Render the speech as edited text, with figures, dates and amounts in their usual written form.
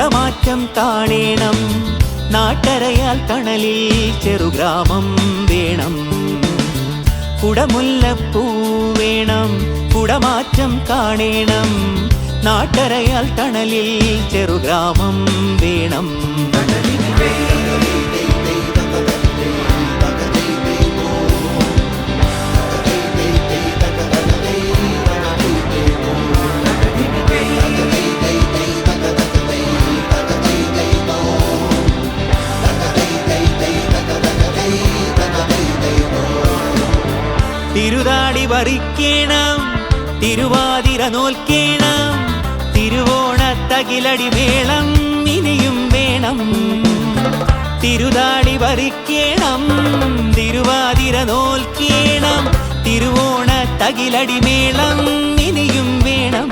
കുടമാറ്റം കാണേണം. നാട്ടരയാൽ തണലിൽ ചെറുഗ്രാമം വേണം. കുടമുല്ലപ്പൂ വേണം, കുടമാറ്റം കാണേണം. നാട്ടരയാൽ തണലിൽ ചെറുഗ്രാമം വേണം. തിരുതാടി വറിക്കേണം, തിരുവാതിര നോൽക്കേണം. തിരുവോണത്തകിലടി മേളം ഇനിയും വേണം. തിരുതാടി വറിക്കേണം, തിരുവാതിര നോൽക്കേണം. തിരുവോണത്തകിലടി മേളം ഇനിയും വേണം.